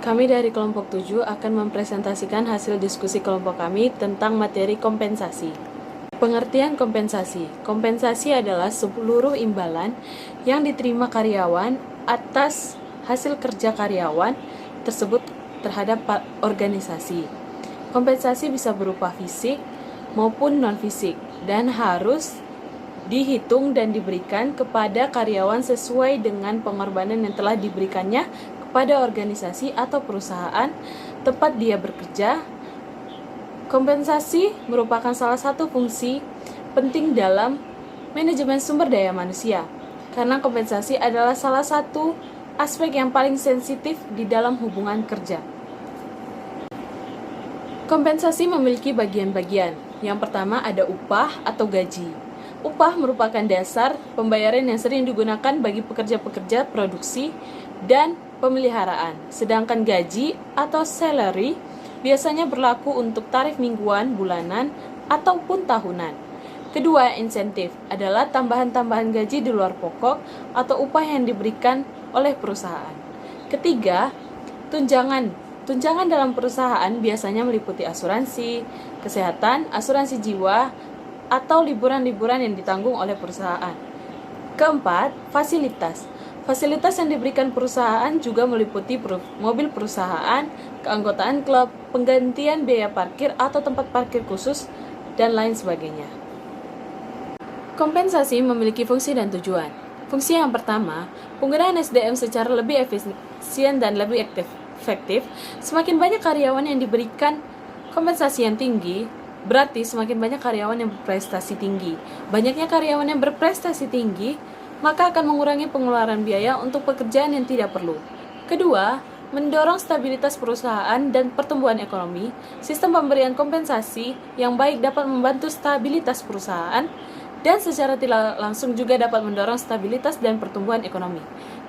Kami dari kelompok 7 akan mempresentasikan hasil diskusi kelompok kami tentang materi kompensasi. Pengertian kompensasi. Kompensasi adalah seluruh imbalan yang diterima karyawan atas hasil kerja karyawan tersebut terhadap organisasi. Kompensasi bisa berupa fisik maupun non-fisik dan harus dihitung dan diberikan kepada karyawan sesuai dengan pengorbanan yang telah diberikannya kepada organisasi atau perusahaan tempat dia bekerja. Kompensasi merupakan salah satu fungsi penting dalam manajemen sumber daya manusia, karena kompensasi adalah salah satu aspek yang paling sensitif di dalam hubungan kerja. Kompensasi memiliki bagian-bagian. Yang pertama ada upah atau gaji. Upah merupakan dasar pembayaran yang sering digunakan bagi pekerja-pekerja produksi dan pemeliharaan. Sedangkan gaji atau salary biasanya berlaku untuk tarif mingguan, bulanan, ataupun tahunan. Kedua, insentif adalah tambahan-tambahan gaji di luar pokok atau upah yang diberikan oleh perusahaan. Ketiga, tunjangan. Tunjangan dalam perusahaan biasanya meliputi asuransi, kesehatan, asuransi jiwa, atau liburan-liburan yang ditanggung oleh perusahaan. Keempat, fasilitas. Fasilitas yang diberikan perusahaan juga meliputi mobil perusahaan, keanggotaan klub, penggantian biaya parkir atau tempat parkir khusus, dan lain sebagainya. Kompensasi memiliki fungsi dan tujuan. Fungsi yang pertama, penggunaan SDM secara lebih efisien dan lebih efektif. Semakin banyak karyawan yang diberikan kompensasi yang tinggi, berarti semakin banyak karyawan yang berprestasi tinggi. Banyaknya karyawan yang berprestasi tinggi, maka akan mengurangi pengeluaran biaya untuk pekerjaan yang tidak perlu. Kedua, mendorong stabilitas perusahaan dan pertumbuhan ekonomi. Sistem pemberian kompensasi yang baik dapat membantu stabilitas perusahaan dan secara tidak langsung juga dapat mendorong stabilitas dan pertumbuhan ekonomi.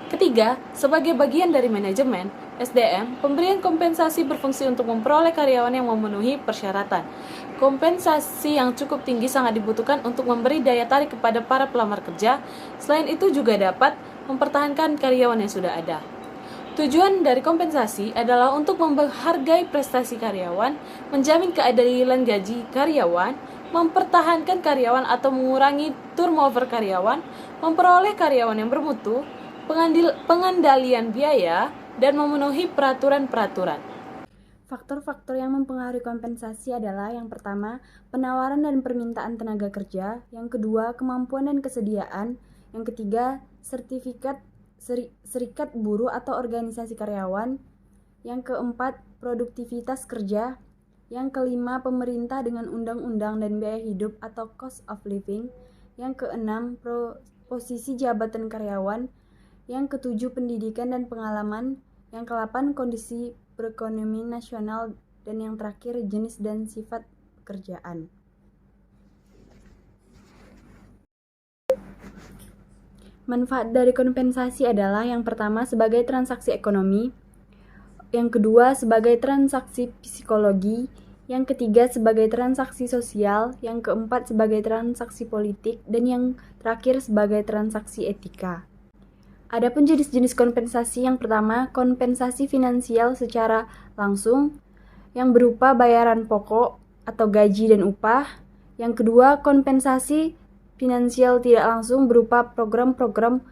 Ketiga, sebagai bagian dari manajemen SDM, pemberian kompensasi berfungsi untuk memperoleh karyawan yang memenuhi persyaratan. Kompensasi yang cukup tinggi sangat dibutuhkan untuk memberi daya tarik kepada para pelamar kerja. Selain itu juga dapat mempertahankan karyawan yang sudah ada. Tujuan dari kompensasi adalah untuk menghargai prestasi karyawan, menjamin keadilan gaji karyawan, mempertahankan karyawan atau mengurangi turnover karyawan, memperoleh karyawan yang bermutu, pengendalian biaya, dan memenuhi peraturan-peraturan. Faktor-faktor yang mempengaruhi kompensasi adalah yang pertama, penawaran dan permintaan tenaga kerja, yang kedua, kemampuan dan kesediaan, yang ketiga, serikat buruh atau organisasi karyawan, yang keempat, produktivitas kerja, yang kelima, pemerintah dengan undang-undang dan biaya hidup atau cost of living, yang keenam, posisi jabatan karyawan, yang ketujuh, pendidikan dan pengalaman, yang ke-8 kondisi perekonomian nasional, dan yang terakhir jenis dan sifat pekerjaan. Manfaat dari kompensasi adalah yang pertama sebagai transaksi ekonomi, yang kedua sebagai transaksi psikologi, yang ketiga sebagai transaksi sosial, yang keempat sebagai transaksi politik, dan yang terakhir sebagai transaksi etika. Adapun jenis-jenis kompensasi, yang pertama, kompensasi finansial secara langsung yang berupa bayaran pokok atau gaji dan upah. Yang kedua, kompensasi finansial tidak langsung berupa program-program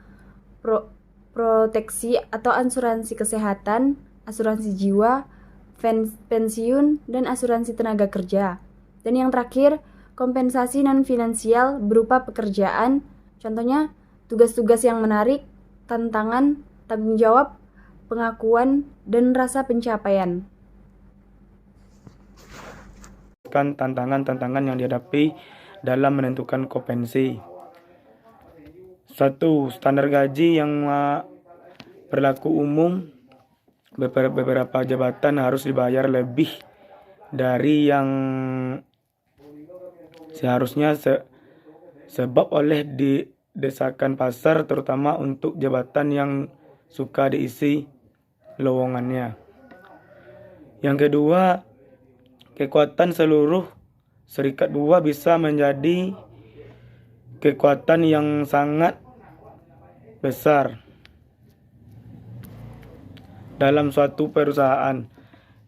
proteksi atau asuransi kesehatan, asuransi jiwa, pensiun, dan asuransi tenaga kerja. Dan yang terakhir, kompensasi non-finansial berupa pekerjaan, contohnya tugas-tugas yang menarik, tantangan, tanggung jawab, pengakuan, dan rasa pencapaian. Tantangan-tantangan yang dihadapi dalam menentukan kompensasi. 1. Standar gaji yang berlaku umum. Beberapa jabatan harus dibayar lebih dari yang seharusnya sebab oleh desakan pasar, terutama untuk jabatan yang suka diisi lowongannya. Yang kedua, kekuatan seluruh serikat buruh bisa menjadi kekuatan yang sangat besar. dalam suatu perusahaan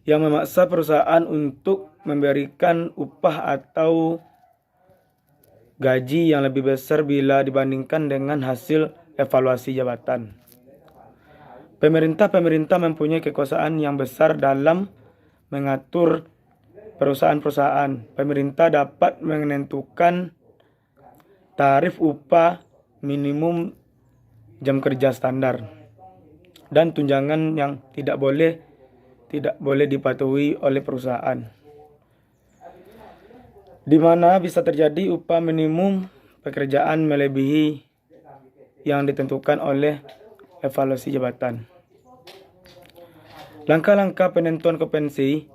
yang memaksa perusahaan untuk memberikan upah atau gaji yang lebih besar bila dibandingkan dengan hasil evaluasi jabatan. Pemerintah mempunyai kekuasaan yang besar dalam mengatur perusahaan-perusahaan. Pemerintah dapat menentukan tarif upah minimum, jam kerja standar, dan tunjangan yang tidak boleh dipatuhi oleh perusahaan, di mana bisa terjadi upah minimum pekerjaan melebihi yang ditentukan oleh evaluasi jabatan. Langkah-langkah penentuan kompetensi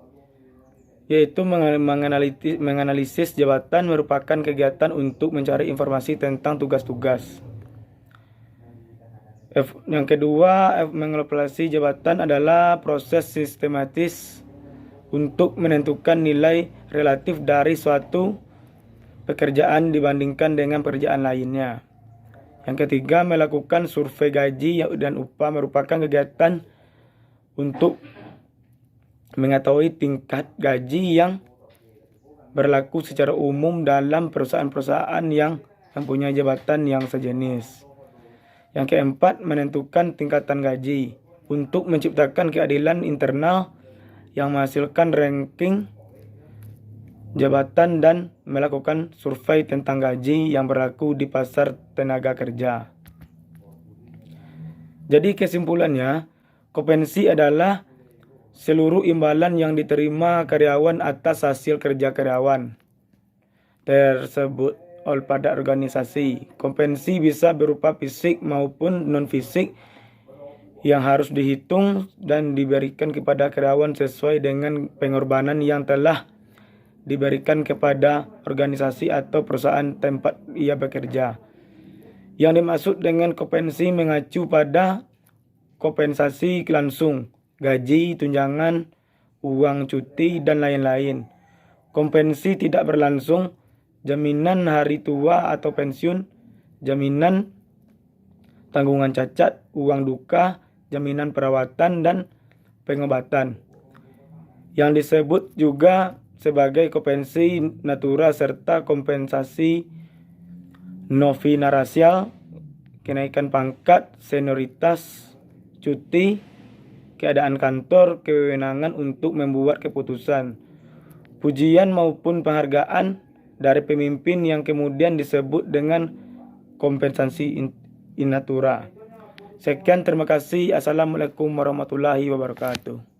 yaitu menganalisis jabatan merupakan kegiatan untuk mencari informasi tentang tugas-tugas. Yang kedua, mengevaluasi jabatan adalah proses sistematis untuk menentukan nilai relatif dari suatu pekerjaan dibandingkan dengan pekerjaan lainnya. Yang ketiga, melakukan survei gaji dan upah merupakan kegiatan untuk mengetahui tingkat gaji yang berlaku secara umum dalam perusahaan-perusahaan yang mempunyai jabatan yang sejenis. Yang keempat, menentukan tingkatan gaji untuk menciptakan keadilan internal yang menghasilkan ranking jabatan dan melakukan survei tentang gaji yang berlaku di pasar tenaga kerja. Jadi kesimpulannya, kompetensi adalah seluruh imbalan yang diterima karyawan atas hasil kerja karyawan tersebut pada organisasi. Kompetensi bisa berupa fisik maupun non-fisik yang harus dihitung dan diberikan kepada karyawan sesuai dengan pengorbanan yang telah diberikan kepada organisasi atau perusahaan tempat ia bekerja. Yang dimaksud dengan kompetensi mengacu pada kompensasi langsung, gaji, tunjangan, uang cuti, dan lain-lain. Kompetensi tidak berlangsung, jaminan hari tua atau pensiun, jaminan tanggungan cacat, uang duka, jaminan perawatan, dan pengobatan. Yang disebut juga sebagai kompetensi natura serta kompensasi nominal, kenaikan pangkat, senioritas, cuti, keadaan kantor, kewenangan untuk membuat keputusan, pujian maupun penghargaan dari pemimpin yang kemudian disebut dengan kompensasi in natura. Sekian, terima kasih. Assalamualaikum warahmatullahi wabarakatuh.